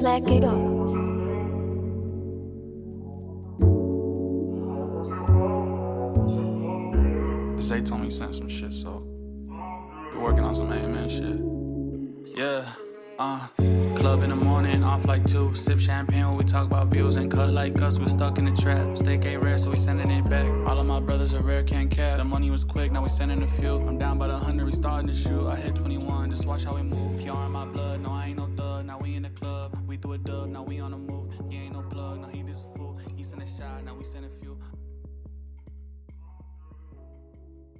Black Giggle. Zay told me he sent some shit, so be working on some amen shit. Yeah, club in the morning, off like 2. Sip champagne when we talk about views and cut like us. We stuck in the trap. Steak ain't rare, so we sending it back. All of my brothers are rare, can't cap. The money was quick, now we sending a few. I'm down by the 100, we starting to shoot. I hit 21, just watch how we move. PR in my blood, no I ain't no thug. Now we in the club, we threw a dub, now we on the move. He ain't no plug, no he just a fool. He sent a shot, now we send a few.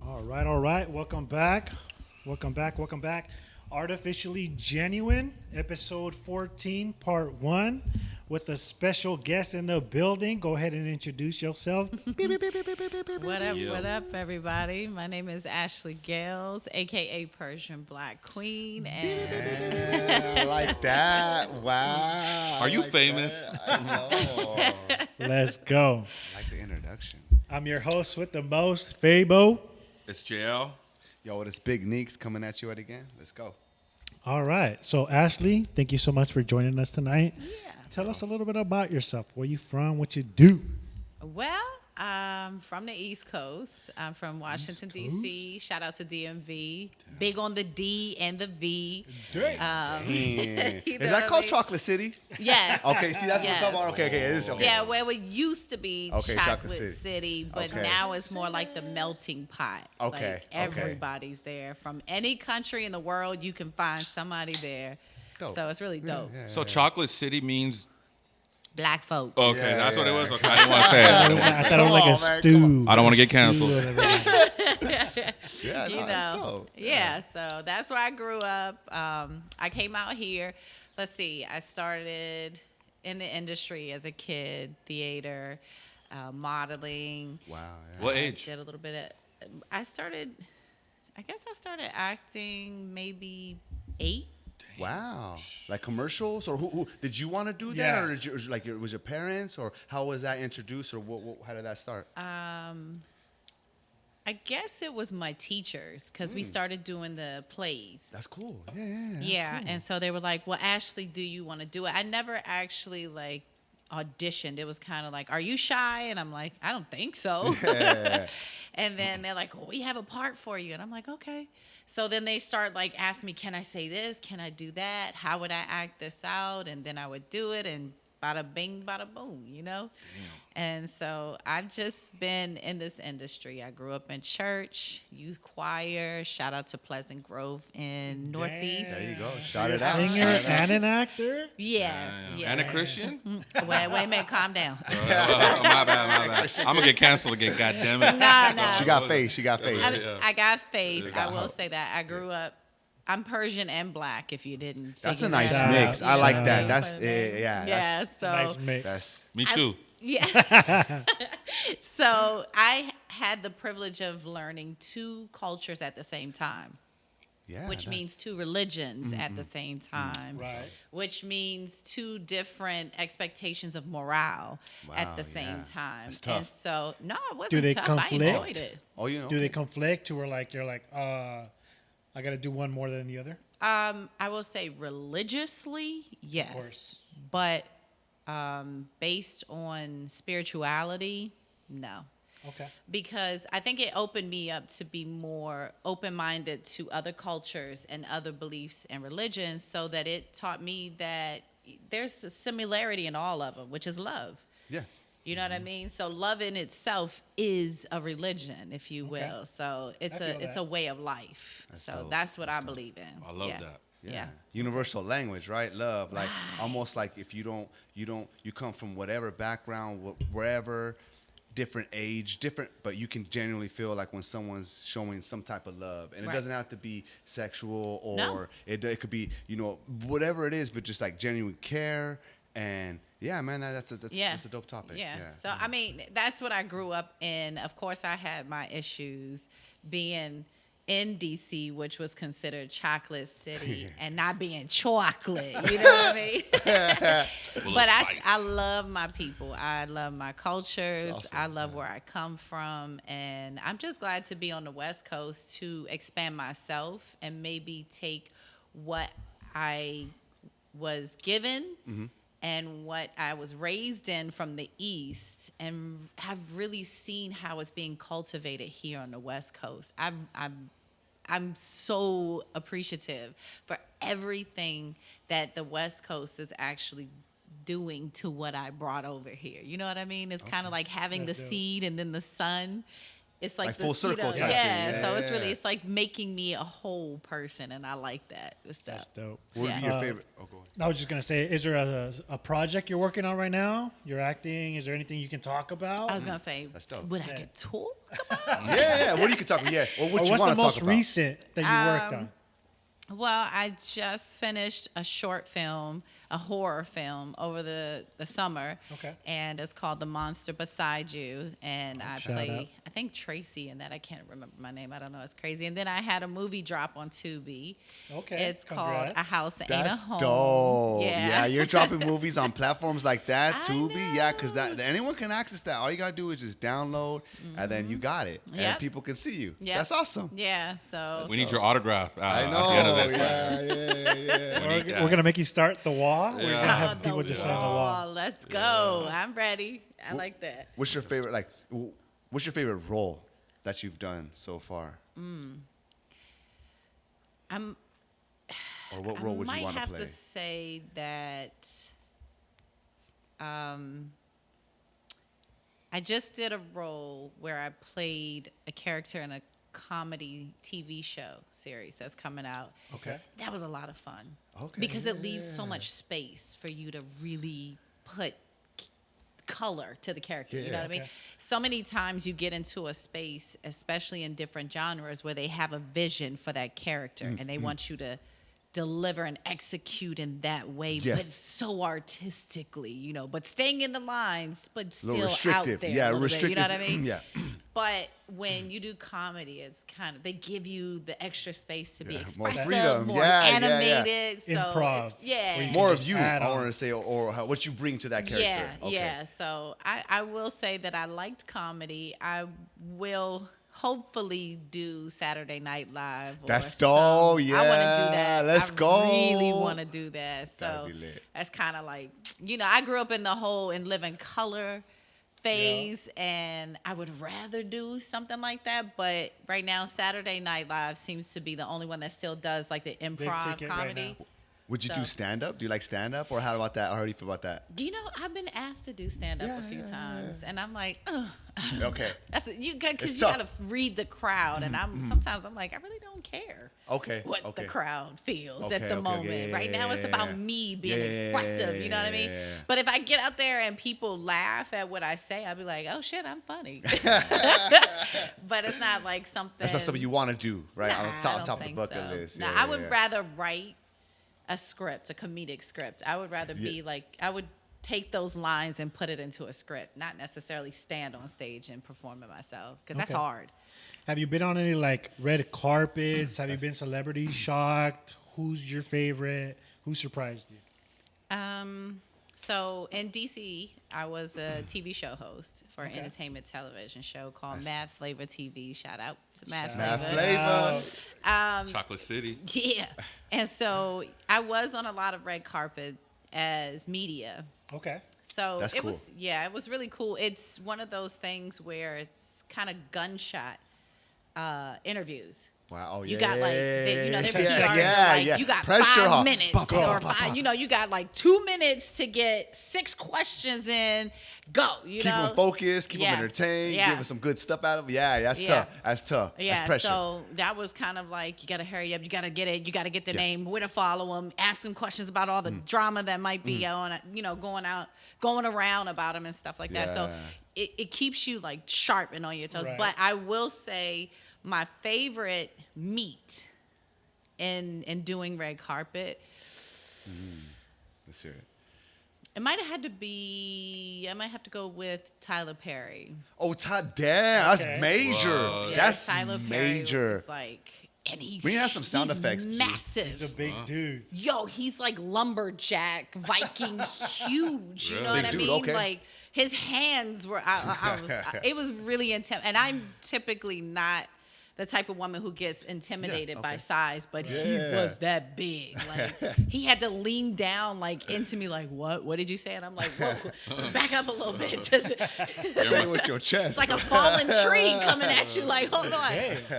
All right. Welcome back. Artificially Genuine, episode 14, part 1, with a special guest in the building. Go ahead and introduce yourself. What up, everybody? My name is Ashley GAYLES, a.k.a. Persian Black Queen. And Yeah, I like that. Wow. Are you like famous? that. I know. Let's go. I like the introduction. I'm your host with the most, Fabo. It's JL. Yo, it's Big Neeks coming at you at again. Let's go. All right. So, Ashley, thank you so much for joining us tonight. yeah. Tell us a little bit about yourself. Where you from? What you do? Well, I'm from the East Coast. I'm from Washington, D.C. Shout out to DMV. Big on the D and the V. Man. You Is know that what I called mean? Chocolate City? Yes. Okay, see, that's Yes. what I'm talking about. Okay, it is. Okay. Yeah, where it used to be Okay, Chocolate Chocolate City, City. but Okay. now it's more like the melting pot. Okay, Like okay. everybody's there. From any country in the world, you can find somebody there. Dope. So it's really dope. Yeah, So Chocolate City means Black folk. okay. Yeah, that's what it yeah. was. Okay, I didn't want to say it. I thought it was like Come a on, man, stew. I don't want to get canceled. Yeah, You no, that's know, dope. yeah. So that's where I grew up. I came out here. Let's see. I started in the industry as a kid, theater, modeling. Wow. Yeah. What I age? did a little bit of. I started acting maybe 8. Wow. Like commercials, or who did you want to do that, Yeah. or did you, like, it was your parents, or how was that introduced, or how did that start? I guess it was my teachers because we started doing the plays. That's cool. Yeah. That's Yeah, cool. and so they were like, "Well, Ashley, do you want to do it?" I never actually like auditioned. It was kind of like, "Are you shy?" And I'm like, "I don't think so." Yeah. And then they're like, "Well, we have a part for you," and I'm like, "Okay." So then they start like asking me, "Can I say this? Can I do that? How would I act this out?" And then I would do it, and bada bing, bada boom, you know? And so I've just been in this industry. I grew up in church, youth choir. Shout out to Pleasant Grove in Northeast. There you go. Shout You're it a out. singer Shout it out. and an actor? Yes, Damn. yes. And a Christian? Wait a minute, calm down. My bad. I'm gonna get canceled again. God damn it. No. She got faith. She got faith. Yeah. I got faith. Yeah. I will say that. I grew up, I'm Persian and black, if you didn't That's a figure nice that out. mix. Yeah. I like Yeah. that. That's yeah. Yeah, so Nice mix. That's Me too. yeah. So I had the privilege of learning 2 cultures at the same time, yeah. which means 2 religions at the same time, Right. which means 2 different expectations of morale at Wow, the same yeah. time. That's tough. And so, no, it wasn't Do they tough. conflict? I enjoyed it. Oh, you know. Do they conflict to where like you're like, I got to do one more than the other? I will say religiously, yes, course. but based on spirituality, no. Okay. Because I think it opened me up to be more open-minded to other cultures and other beliefs and religions, so that it taught me that there's a similarity in all of them, which is love. Yeah. You know what I mean? So love in itself is a religion, if you will. So it's I feel it's that. a way of life. So dope. that's what I believe in. I love Yeah. that. Yeah. Universal language, right? Love, like almost like if you come from whatever background, wherever, different age, different, but you can genuinely feel like when someone's showing some type of love, and it Right. doesn't have to be sexual, or No. it could be, whatever it is, but just like genuine care. And yeah, man, that's a dope topic. Yeah. So I mean, that's what I grew up in. Of course, I had my issues being in DC, which was considered Chocolate City, and not being chocolate. You know what I mean? But I love my people. I love my cultures. Awesome, I love where I come from, and I'm just glad to be on the West Coast to expand myself and maybe take what I was given and what I was raised in from the East, and have really seen how it's being cultivated here on the West Coast. I'm so appreciative for everything that the West Coast is actually doing to what I brought over here. You know what I mean? It's kind of like having That's the dope. seed and then the sun. It's like full circle type thing. yeah. So it's Yeah. really, it's like making me a whole person, and I like that. That's dope. What would Yeah. be your favorite? Oh, go ahead. I was just gonna say, is there a project you're working on right now? You're acting. Is there anything you can talk about? I was gonna say, That's dope. would I Yeah. get talk about? Yeah. What do you can talk about? Yeah. Or what Or you what's want the to talk most about? recent that you worked on? Well, I just finished a short film, a horror film over the summer. Okay. And it's called The Monster Beside You. And I shout out. play, I think, Tracy in that. I can't remember my name. I don't know. It's crazy. And then I had a movie drop on Tubi. Okay, It's called congrats. A House That Ain't That's a Home. dope. Yeah. Yeah, you're dropping movies on platforms like that, I Tubi. Yeah, because know. anyone can access that. All you gotta do is just download, and then you got it, and Yep. people can see you. Yep. That's awesome. Yeah. So We need your autograph I at know. the end of that. Yeah. We need We're that. gonna make you start the wall. We're Yeah. gonna have the people just say on the wall. Let's go. I'm ready. I like that. What's your favorite? What's your favorite role that you've done so far? I'm Or what role would you want I to might have play? to say that I just did a role where I played a character in a comedy TV show series that's coming out. Okay. That was a lot of fun. Okay. Because it leaves so much space for you to really put color to the character. You know what I mean? Okay. So many times you get into a space, especially in different genres, where they have a vision for that character and they want you to deliver and execute in that way, Yes. but so artistically, you know, but staying in the lines, but A still little out restrictive. there. Yeah, a little bit, restrictive. you know what I mean? Yeah. But when you do comedy, it's kind of, they give you the extra space to be Yeah, more expressive, freedom. more Yeah, yeah, yeah. animated. So Improv. it's, yeah. Where you More of just you, add I on. want to say, or what you bring to that character. Yeah, Okay. yeah. So I will say that I liked comedy. I will hopefully do Saturday Night Live. Or That's some- dope, I want to do yeah, that. let's I go. really want to do that. So That'd be lit. that's kind of like, you know, I grew up in the whole in living color phase, and I would rather do something like that. But right now, Saturday Night Live seems to be the only one that still does like the improv ticket right comedy. now. Would you do So- stand up? Do you like stand up, or how about that? How do you feel about that? Do you know, I've been asked to do stand up a few times, and I'm like, ugh. Okay. That's you got, because It's you tough. got to read the crowd, and sometimes I'm like, I really don't care Okay. what okay. the crowd feels Okay, at the okay, moment. yeah, Right now, it's yeah, about yeah. me being Yeah, expressive. You know what I mean? yeah. But if I get out there and people laugh at what I say, I'll be like, oh shit, I'm funny. But it's not like something. That's not something you want to do, right? Nah, On the I top don't of the think bucket so. list. Nah, Yeah, I yeah, would yeah. rather write a script, a comedic script. I would rather Yeah. be like, I would take those lines and put it into a script, not necessarily stand on stage and perform it myself, because that's Okay. hard. Have you been on any like red carpets? Have you been celebrity shocked? Who's your favorite? Who surprised you? So in DC, I was a TV show host for an entertainment television show called Mad Flavor TV. Shout out to Mad Mad Flavor. flavor. Chocolate City. Yeah. And so I was on a lot of red carpet as media. Okay. So That's it cool. was, yeah, it was really cool. It's one of those things where it's kind of gunshot interviews. Wow. Oh, yeah. You got like, they, you know, their Yeah, PRs yeah, are like, yeah. you got Pressure 5 hop. minutes, Ba, ba, or ba, ba, 5, ba. you know, you got like 2 minutes to get 6 questions in. Go, you Keep know. them focused, keep Yeah. them entertained, Yeah. give them some good stuff out of them. Yeah, that's Yeah. tough. That's tough. Yeah, That's pressure. so that was kind of like, you got to hurry up, you got to get it, you got to get their Yeah. name, where to follow them, ask them questions about all the drama that might be on, you know, going around about them and stuff like that. So Yeah. it keeps you like sharp and on your toes. Right. But I will say my favorite meet in doing red carpet, Let's hear it. it might have had to be, I might have to go with Tyler Perry. Oh, Todd, damn, Okay. that's major. Whoa. Yeah, That's Tyler Perry major. was like, and he's, We need to have some sound he's effects, G. massive. He's a big dude. Yo, he's like lumberjack, Viking, huge. You Really? know what Big I dude, mean? okay. Like his hands were. It was really intense, and I'm typically not the type of woman who gets intimidated by okay. size, but he Yeah. was that big. Like he had to lean down like into me, like, what did you say? And I'm like, whoa, just back up a little bit. Just, Say it with your chest. it's like a fallen tree coming at you. Like, hold on,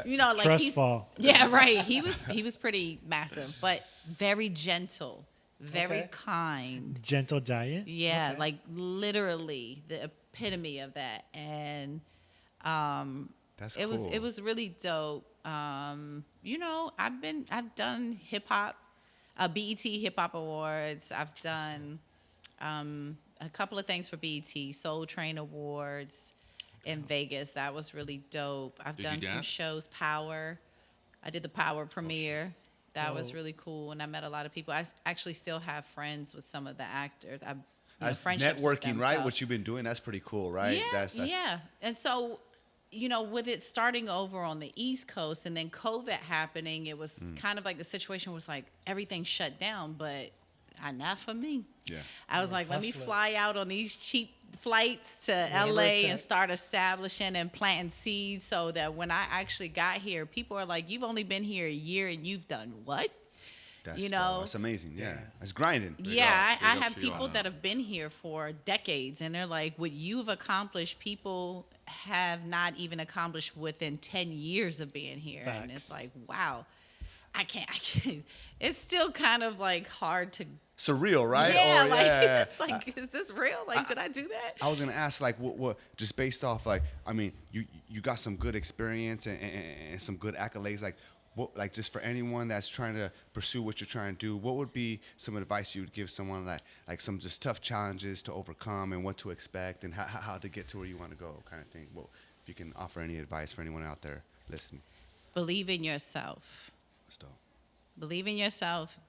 you know, like Trust he's fall. yeah, right. He was pretty massive, but very gentle, very Okay. kind. Gentle giant. Yeah, Okay. like literally the epitome of that, and That's it cool. was really dope. You know, I've done hip hop, BET Hip Hop Awards. I've done a couple of things for BET Soul Train Awards in Vegas. That was really dope. I've Did you done some dance? shows. Power. I did the Power premiere. That was Dope. really cool, and I met a lot of people. Actually still have friends with some of the actors. That's friendships with networking, them, right? so- What you've been doing, that's pretty cool, right? yeah, That's yeah. And so, you know, with it starting over on the East Coast and then COVID happening, it was kind of like the situation was like everything shut down, but not for me. Yeah. I was like, let me hustler. fly out on these cheap flights to Whatever LA it and takes. start establishing and planting seeds so that when I actually got here, people are like, you've only been here a year and you've done what? That's You dope. know? That's amazing. Yeah. That's grinding. Yeah, Big I up have to you on people that. that have been here for decades, and they're like, what you've accomplished, people have not even accomplished within 10 years of being here. And it's Facts. like, wow, I can't. It's still kind of like hard to. Surreal, right? Yeah, Or, like, yeah. it's like, is this real? Like, did I do that? I was gonna ask, like, what just based off, like, I mean, you got some good experience and some good accolades, like, what, like, just for anyone that's trying to pursue what you're trying to do, what would be some advice you would give someone, like some just tough challenges to overcome and what to expect and how to get to where you want to go, kind of thing. Well, if you can offer any advice for anyone out there listening, Believe in yourself. that's dope. Believe in yourself.